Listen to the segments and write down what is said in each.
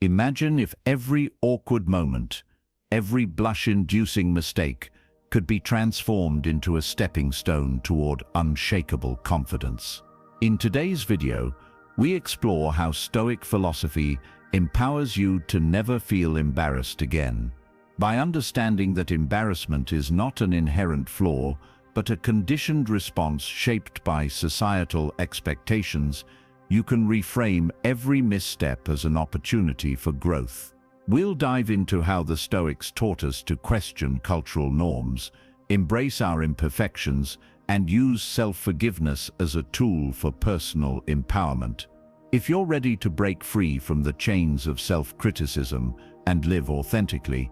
Imagine if every awkward moment, every blush-inducing mistake could be transformed into a stepping stone toward unshakable confidence. In today's video, we explore how Stoic philosophy empowers you to never feel embarrassed again. By understanding that embarrassment is not an inherent flaw, but a conditioned response shaped by societal expectations, you can reframe every misstep as an opportunity for growth. We'll dive into how the Stoics taught us to question cultural norms, embrace our imperfections, and use self-forgiveness as a tool for personal empowerment. If you're ready to break free from the chains of self-criticism and live authentically,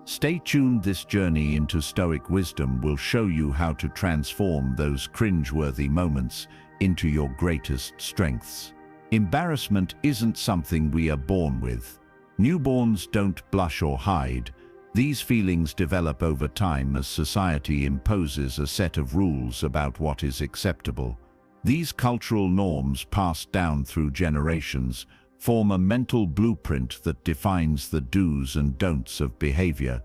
stay tuned. This journey into Stoic wisdom will show you how to transform those cringeworthy moments into your greatest strengths. Embarrassment isn't something we are born with. Newborns don't blush or hide. These feelings develop over time as society imposes a set of rules about what is acceptable. These cultural norms, passed down through generations, form a mental blueprint that defines the do's and don'ts of behavior.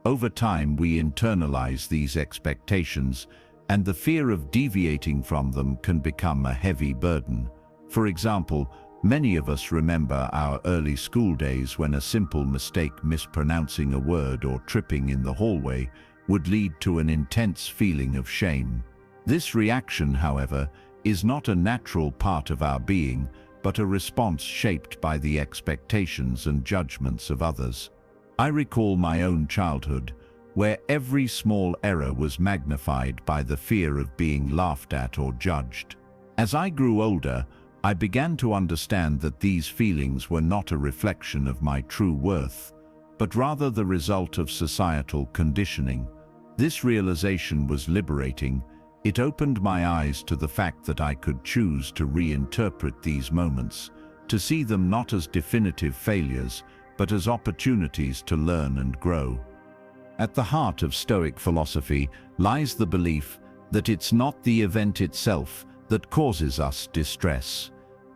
Over time, we internalize these expectations, and the fear of deviating from them can become a heavy burden. For example, many of us remember our early school days when a simple mistake, mispronouncing a word or tripping in the hallway, would lead to an intense feeling of shame. This reaction, however, is not a natural part of our being, but a response shaped by the expectations and judgments of others. I recall my own childhood, where every small error was magnified by the fear of being laughed at or judged. As I grew older, I began to understand that these feelings were not a reflection of my true worth, but rather the result of societal conditioning. This realization was liberating. It opened my eyes to the fact that I could choose to reinterpret these moments, to see them not as definitive failures, but as opportunities to learn and grow. At the heart of Stoic philosophy lies the belief that it's not the event itself that causes us distress,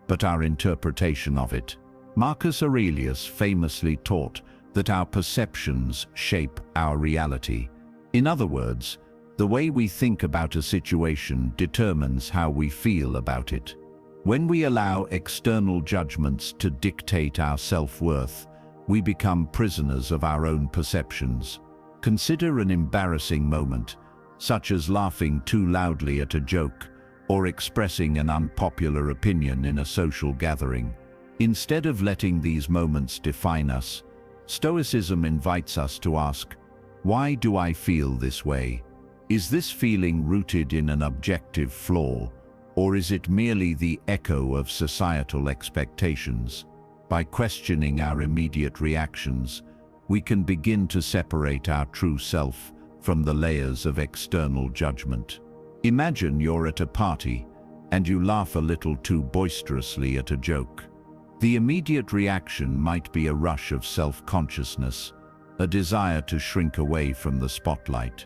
but our interpretation of it. Marcus Aurelius famously taught that our perceptions shape our reality. In other words, the way we think about a situation determines how we feel about it. When we allow external judgments to dictate our self-worth, we become prisoners of our own perceptions. Consider an embarrassing moment, such as laughing too loudly at a joke or expressing an unpopular opinion in a social gathering. Instead of letting these moments define us, Stoicism invites us to ask, why do I feel this way? Is this feeling rooted in an objective flaw, or is it merely the echo of societal expectations? By questioning our immediate reactions, we can begin to separate our true self from the layers of external judgment. Imagine you're at a party and you laugh a little too boisterously at a joke. The immediate reaction might be a rush of self-consciousness, a desire to shrink away from the spotlight.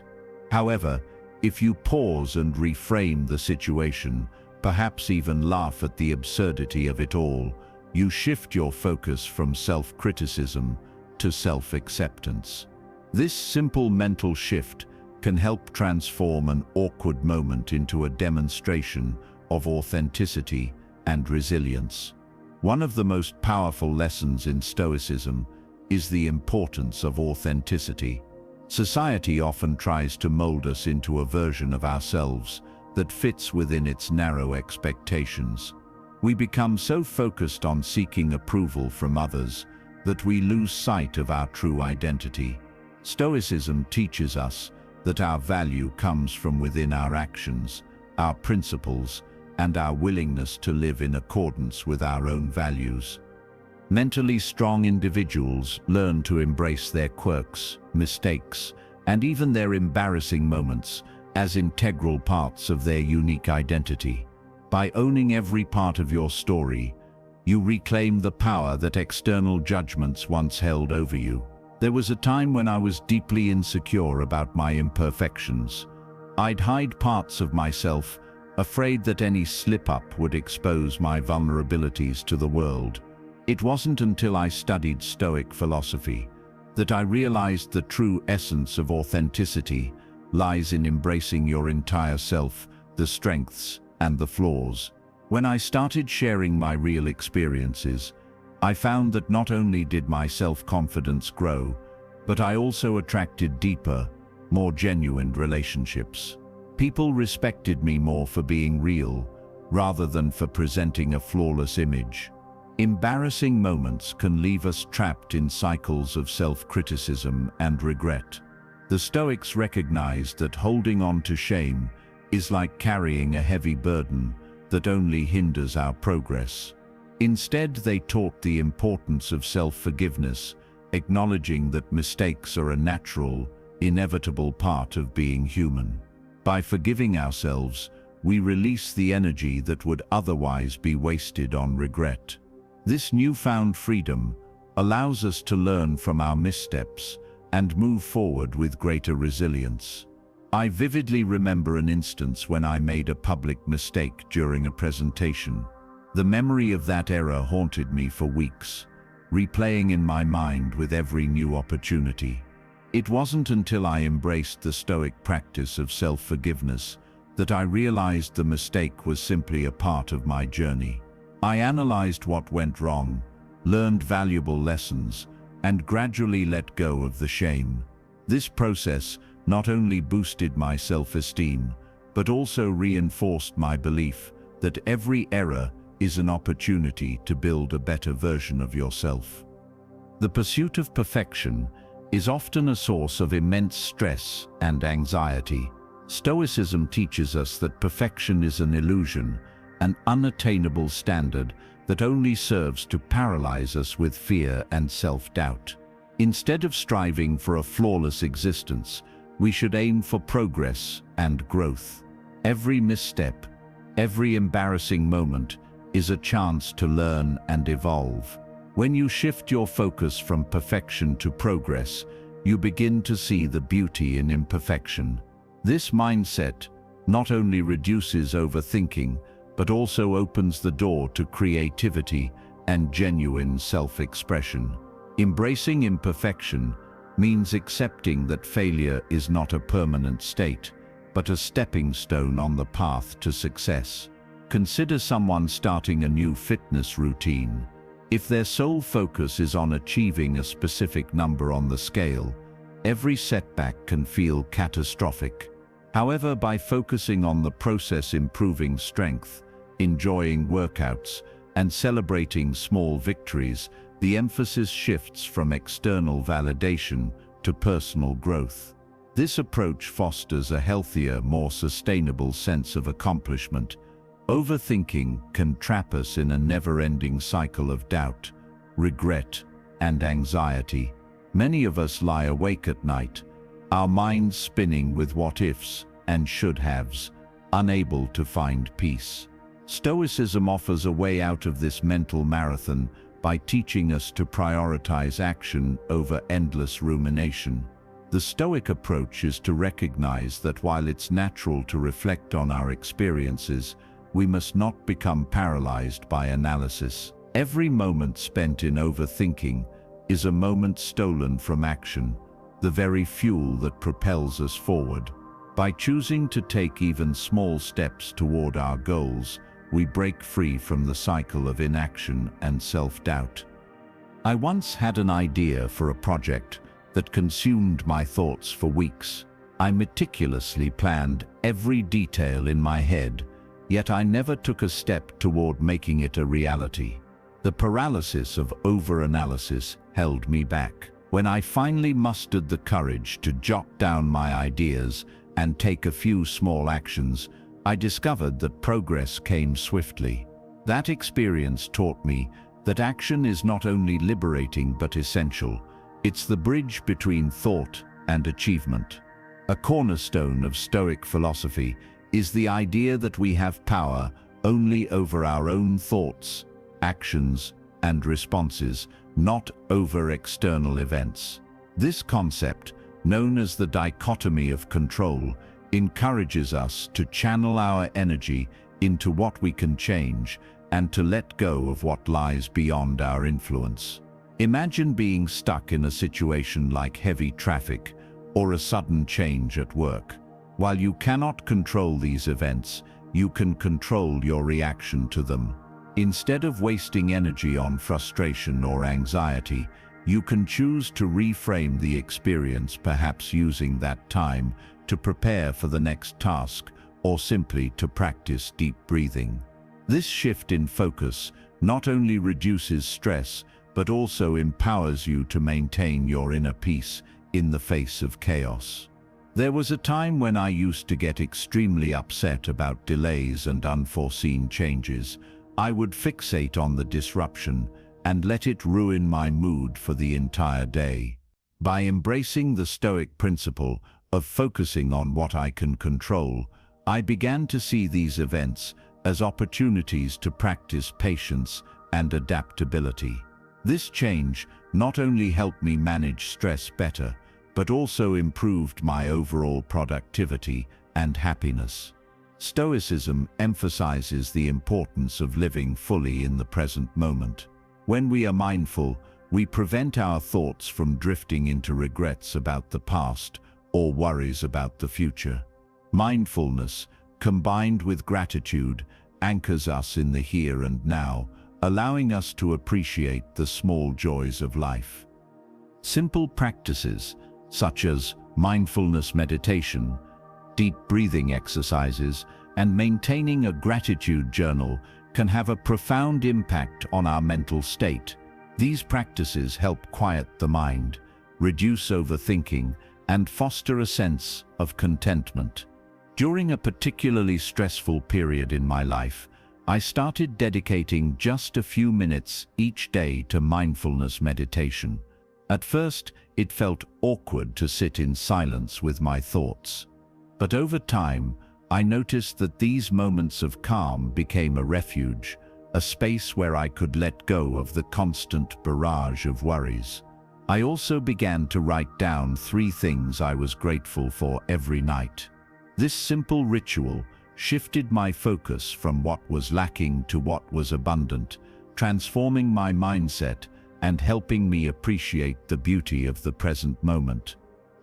However, if you pause and reframe the situation, perhaps even laugh at the absurdity of it all, you shift your focus from self-criticism to self-acceptance. This simple mental shift can help transform an awkward moment into a demonstration of authenticity and resilience. One of the most powerful lessons in Stoicism is the importance of authenticity. Society often tries to mold us into a version of ourselves that fits within its narrow expectations. We become so focused on seeking approval from others that we lose sight of our true identity. Stoicism teaches us that our value comes from within our actions, our principles, and our willingness to live in accordance with our own values. Mentally strong individuals learn to embrace their quirks, mistakes, and even their embarrassing moments as integral parts of their unique identity. By owning every part of your story, you reclaim the power that external judgments once held over you. There was a time when I was deeply insecure about my imperfections. I'd hide parts of myself, afraid that any slip-up would expose my vulnerabilities to the world. It wasn't until I studied Stoic philosophy that I realized the true essence of authenticity lies in embracing your entire self, the strengths and the flaws. When I started sharing my real experiences, I found that not only did my self-confidence grow, but I also attracted deeper, more genuine relationships. People respected me more for being real, rather than for presenting a flawless image. Embarrassing moments can leave us trapped in cycles of self-criticism and regret. The Stoics recognized that holding on to shame is like carrying a heavy burden that only hinders our progress. Instead, they taught the importance of self-forgiveness, acknowledging that mistakes are a natural, inevitable part of being human. By forgiving ourselves, we release the energy that would otherwise be wasted on regret. This newfound freedom allows us to learn from our missteps and move forward with greater resilience. I vividly remember an instance when I made a public mistake during a presentation. The memory of that error haunted me for weeks, replaying in my mind with every new opportunity. It wasn't until I embraced the Stoic practice of self-forgiveness that I realized the mistake was simply a part of my journey. I analyzed what went wrong, learned valuable lessons, and gradually let go of the shame. This process not only boosted my self-esteem, but also reinforced my belief that every error is an opportunity to build a better version of yourself. The pursuit of perfection is often a source of immense stress and anxiety. Stoicism teaches us that perfection is an illusion, an unattainable standard that only serves to paralyze us with fear and self-doubt. Instead of striving for a flawless existence, we should aim for progress and growth. Every misstep, every embarrassing moment is a chance to learn and evolve. When you shift your focus from perfection to progress, you begin to see the beauty in imperfection. This mindset not only reduces overthinking, but also opens the door to creativity and genuine self-expression. Embracing imperfection means accepting that failure is not a permanent state, but a stepping stone on the path to success. Consider someone starting a new fitness routine. If their sole focus is on achieving a specific number on the scale, every setback can feel catastrophic. However, by focusing on the process, improving strength, enjoying workouts, and celebrating small victories, the emphasis shifts from external validation to personal growth. This approach fosters a healthier, more sustainable sense of accomplishment. Overthinking can trap us in a never-ending cycle of doubt, regret, and anxiety. Many of us lie awake at night, our minds spinning with what-ifs and should-haves, unable to find peace. Stoicism offers a way out of this mental marathon by teaching us to prioritize action over endless rumination. The Stoic approach is to recognize that while it's natural to reflect on our experiences, we must not become paralyzed by analysis. Every moment spent in overthinking is a moment stolen from action, the very fuel that propels us forward. By choosing to take even small steps toward our goals, we break free from the cycle of inaction and self-doubt. I once had an idea for a project that consumed my thoughts for weeks. I meticulously planned every detail in my head, yet I never took a step toward making it a reality. The paralysis of over-analysis held me back. When I finally mustered the courage to jot down my ideas and take a few small actions, I discovered that progress came swiftly. That experience taught me that action is not only liberating but essential. It's the bridge between thought and achievement. A cornerstone of Stoic philosophy is the idea that we have power only over our own thoughts, actions, and responses, not over external events. This concept, known as the dichotomy of control, encourages us to channel our energy into what we can change and to let go of what lies beyond our influence. Imagine being stuck in a situation like heavy traffic or a sudden change at work. While you cannot control these events, you can control your reaction to them. Instead of wasting energy on frustration or anxiety, you can choose to reframe the experience, perhaps using that time to prepare for the next task or simply to practice deep breathing. This shift in focus not only reduces stress, but also empowers you to maintain your inner peace in the face of chaos. There was a time when I used to get extremely upset about delays and unforeseen changes. I would fixate on the disruption and let it ruin my mood for the entire day. By embracing the Stoic principle of focusing on what I can control, I began to see these events as opportunities to practice patience and adaptability. This change not only helped me manage stress better, but also improved my overall productivity and happiness. Stoicism emphasizes the importance of living fully in the present moment. When we are mindful, we prevent our thoughts from drifting into regrets about the past or worries about the future. Mindfulness, combined with gratitude, anchors us in the here and now, allowing us to appreciate the small joys of life. Simple practices such as mindfulness meditation, deep breathing exercises, and maintaining a gratitude journal can have a profound impact on our mental state. These practices help quiet the mind, reduce overthinking, and foster a sense of contentment. During a particularly stressful period in my life, I started dedicating just a few minutes each day to mindfulness meditation. At first, it felt awkward to sit in silence with my thoughts. But over time, I noticed that these moments of calm became a refuge, a space where I could let go of the constant barrage of worries. I also began to write down 3 things I was grateful for every night. This simple ritual shifted my focus from what was lacking to what was abundant, transforming my mindset and helping me appreciate the beauty of the present moment.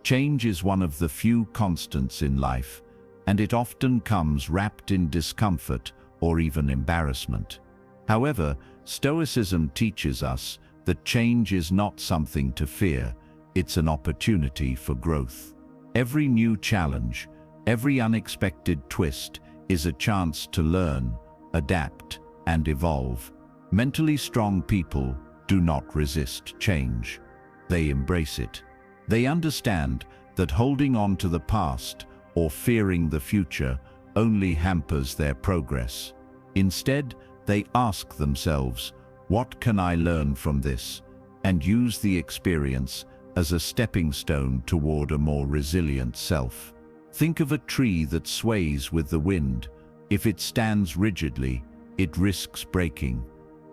Change is one of the few constants in life, and it often comes wrapped in discomfort or even embarrassment. However, Stoicism teaches us that change is not something to fear, it's an opportunity for growth. Every new challenge, every unexpected twist is a chance to learn, adapt, and evolve. Mentally strong people do not resist change. They embrace it. They understand that holding on to the past or fearing the future only hampers their progress. Instead, they ask themselves, what can I learn from this? And use the experience as a stepping stone toward a more resilient self. Think of a tree that sways with the wind. If it stands rigidly, it risks breaking.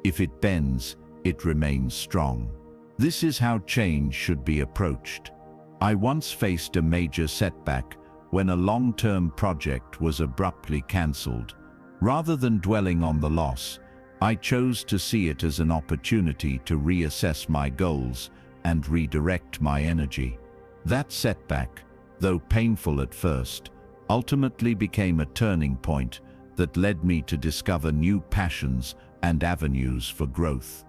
If it bends, it remains strong. This is how change should be approached. I once faced a major setback when a long-term project was abruptly cancelled. Rather than dwelling on the loss, I chose to see it as an opportunity to reassess my goals and redirect my energy. That setback, though painful at first, ultimately became a turning point that led me to discover new passions and avenues for growth.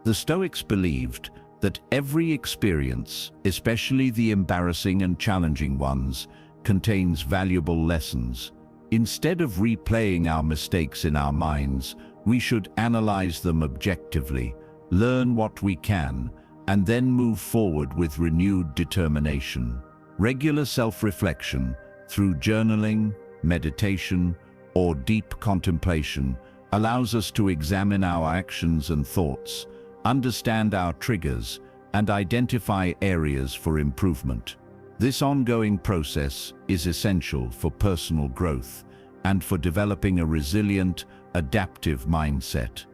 The Stoics believed that every experience, especially the embarrassing and challenging ones, contains valuable lessons. Instead of replaying our mistakes in our minds, we should analyze them objectively, learn what we can, and then move forward with renewed determination. Regular self-reflection, through journaling, meditation, or deep contemplation, allows us to examine our actions and thoughts, understand our triggers, and identify areas for improvement. This ongoing process is essential for personal growth and for developing a resilient, adaptive mindset.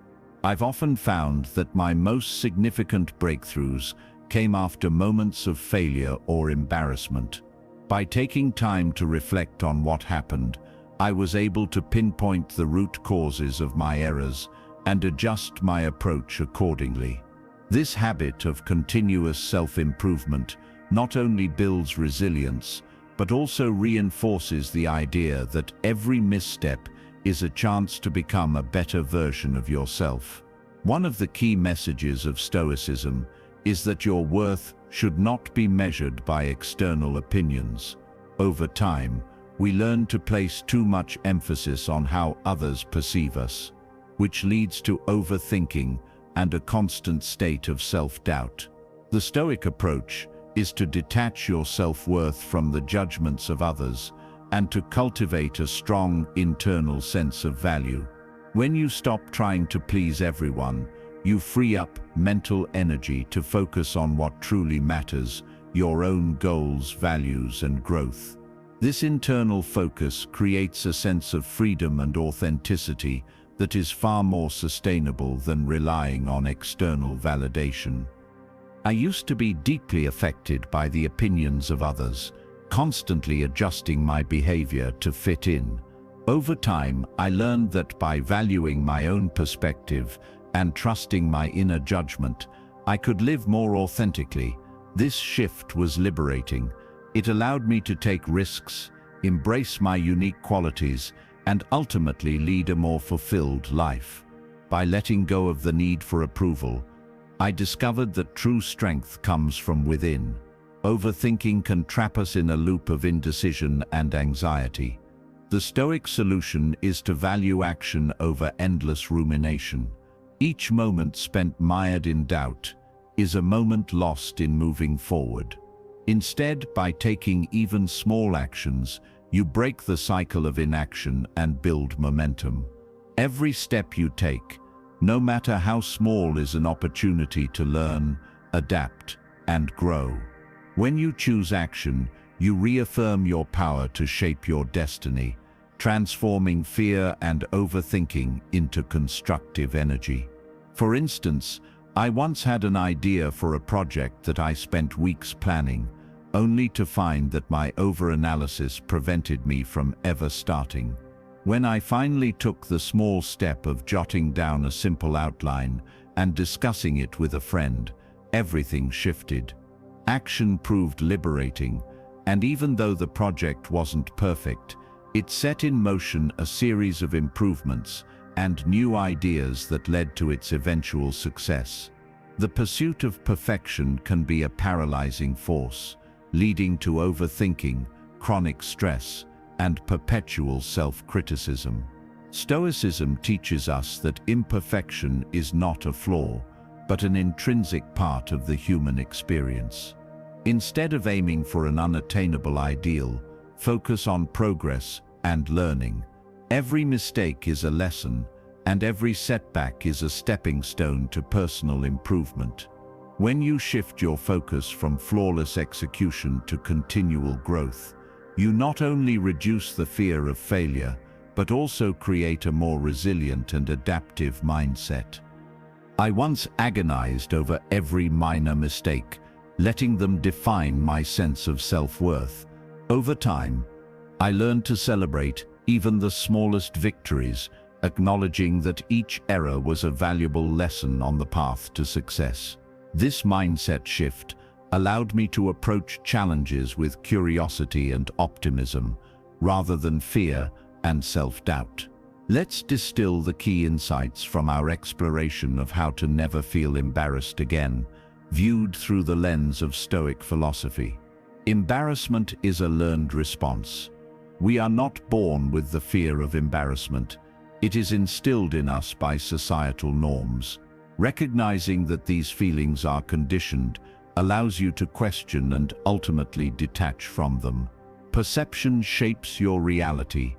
I've often found that my most significant breakthroughs came after moments of failure or embarrassment. By taking time to reflect on what happened, I was able to pinpoint the root causes of my errors and adjust my approach accordingly. This habit of continuous self-improvement not only builds resilience, but also reinforces the idea that every misstep is a chance to become a better version of yourself. One of the key messages of Stoicism is that your worth should not be measured by external opinions. Over time, we learn to place too much emphasis on how others perceive us, which leads to overthinking and a constant state of self-doubt. The Stoic approach is to detach your self-worth from the judgments of others and to cultivate a strong internal sense of value. When you stop trying to please everyone, you free up mental energy to focus on what truly matters, your own goals, values, and growth. This internal focus creates a sense of freedom and authenticity that is far more sustainable than relying on external validation. I used to be deeply affected by the opinions of others, constantly adjusting my behavior to fit in. Over time, I learned that by valuing my own perspective and trusting my inner judgment, I could live more authentically. This shift was liberating. It allowed me to take risks, embrace my unique qualities, and ultimately lead a more fulfilled life. By letting go of the need for approval, I discovered that true strength comes from within. Overthinking can trap us in a loop of indecision and anxiety. The Stoic solution is to value action over endless rumination. Each moment spent mired in doubt is a moment lost in moving forward. Instead, by taking even small actions, you break the cycle of inaction and build momentum. Every step you take, no matter how small, is an opportunity to learn, adapt, and grow. When you choose action, you reaffirm your power to shape your destiny, transforming fear and overthinking into constructive energy. For instance, I once had an idea for a project that I spent weeks planning, only to find that my overanalysis prevented me from ever starting. When I finally took the small step of jotting down a simple outline and discussing it with a friend, everything shifted. Action proved liberating, and even though the project wasn't perfect, it set in motion a series of improvements and new ideas that led to its eventual success. The pursuit of perfection can be a paralyzing force, leading to overthinking, chronic stress, and perpetual self-criticism. Stoicism teaches us that imperfection is not a flaw, but an intrinsic part of the human experience. Instead of aiming for an unattainable ideal, focus on progress and learning. Every mistake is a lesson, and every setback is a stepping stone to personal improvement. When you shift your focus from flawless execution to continual growth, you not only reduce the fear of failure, but also create a more resilient and adaptive mindset. I once agonized over every minor mistake, letting them define my sense of self-worth. Over time, I learned to celebrate even the smallest victories, acknowledging that each error was a valuable lesson on the path to success. This mindset shift allowed me to approach challenges with curiosity and optimism, rather than fear and self-doubt. Let's distill the key insights from our exploration of how to never feel embarrassed again, viewed through the lens of Stoic philosophy. Embarrassment is a learned response. We are not born with the fear of embarrassment. It is instilled in us by societal norms. Recognizing that these feelings are conditioned allows you to question and ultimately detach from them. Perception shapes your reality.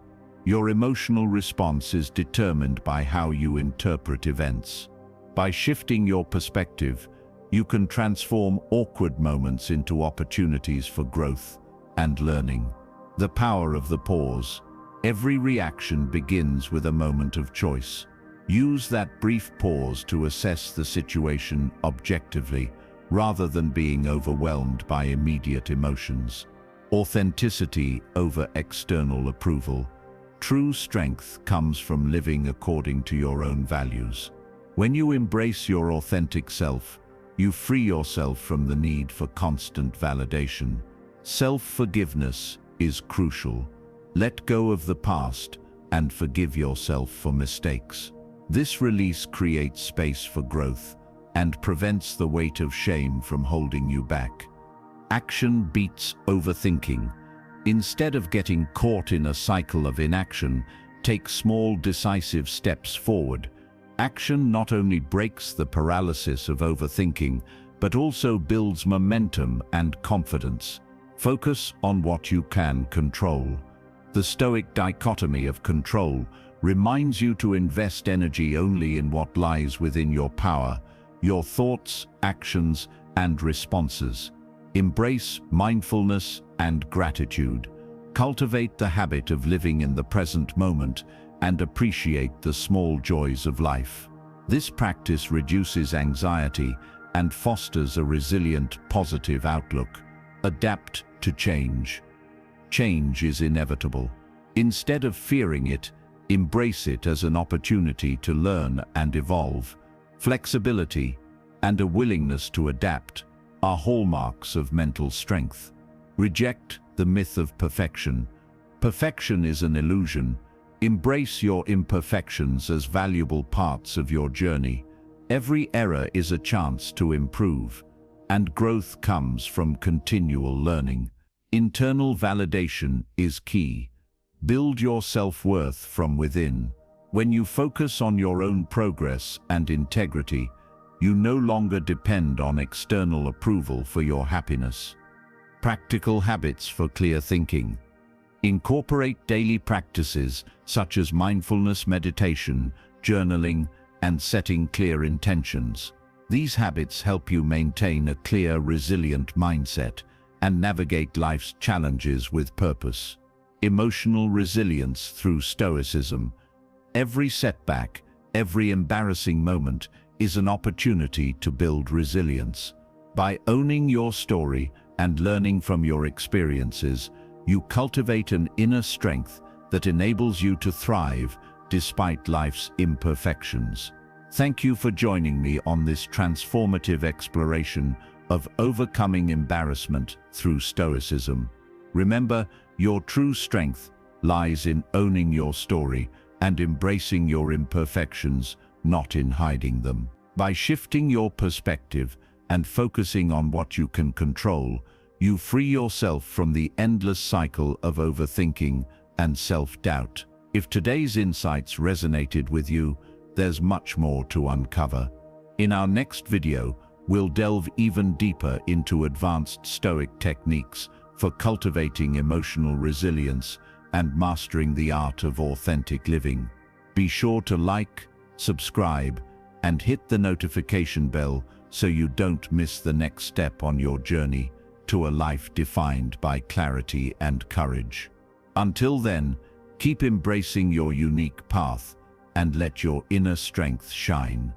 Your emotional response is determined by how you interpret events. By shifting your perspective, you can transform awkward moments into opportunities for growth and learning. The power of the pause. Every reaction begins with a moment of choice. Use that brief pause to assess the situation objectively, rather than being overwhelmed by immediate emotions. Authenticity over external approval. True strength comes from living according to your own values. When you embrace your authentic self, you free yourself from the need for constant validation. Self-forgiveness is crucial. Let go of the past and forgive yourself for mistakes. This release creates space for growth and prevents the weight of shame from holding you back. Action beats overthinking. Instead of getting caught in a cycle of inaction, take small, decisive steps forward. Action not only breaks the paralysis of overthinking, but also builds momentum and confidence. Focus on what you can control. The Stoic dichotomy of control reminds you to invest energy only in what lies within your power, your thoughts, actions, and responses. Embrace mindfulness and gratitude. Cultivate the habit of living in the present moment and appreciate the small joys of life. This practice reduces anxiety and fosters a resilient, positive outlook. Adapt to change. Change is inevitable. Instead of fearing it, embrace it as an opportunity to learn and evolve. Flexibility and a willingness to adapt are hallmarks of mental strength. Reject the myth of perfection. Perfection is an illusion. Embrace your imperfections as valuable parts of your journey. Every error is a chance to improve, and growth comes from continual learning. Internal validation is key. Build your self-worth from within. When you focus on your own progress and integrity, you no longer depend on external approval for your happiness. Practical habits for clear thinking. Incorporate daily practices such as mindfulness meditation, journaling, and setting clear intentions. These habits help you maintain a clear, resilient mindset and navigate life's challenges with purpose. Emotional resilience through Stoicism. Every setback, every embarrassing moment is an opportunity to build resilience. By owning your story and learning from your experiences, you cultivate an inner strength that enables you to thrive despite life's imperfections. Thank you for joining me on this transformative exploration of overcoming embarrassment through Stoicism. Remember, your true strength lies in owning your story and embracing your imperfections, not in hiding them. By shifting your perspective and focusing on what you can control, you free yourself from the endless cycle of overthinking and self-doubt. If today's insights resonated with you, there's much more to uncover. In our next video, we'll delve even deeper into advanced Stoic techniques for cultivating emotional resilience and mastering the art of authentic living. Be sure to like, subscribe, and hit the notification bell so you don't miss the next step on your journey to a life defined by clarity and courage. Until then, keep embracing your unique path and let your inner strength shine.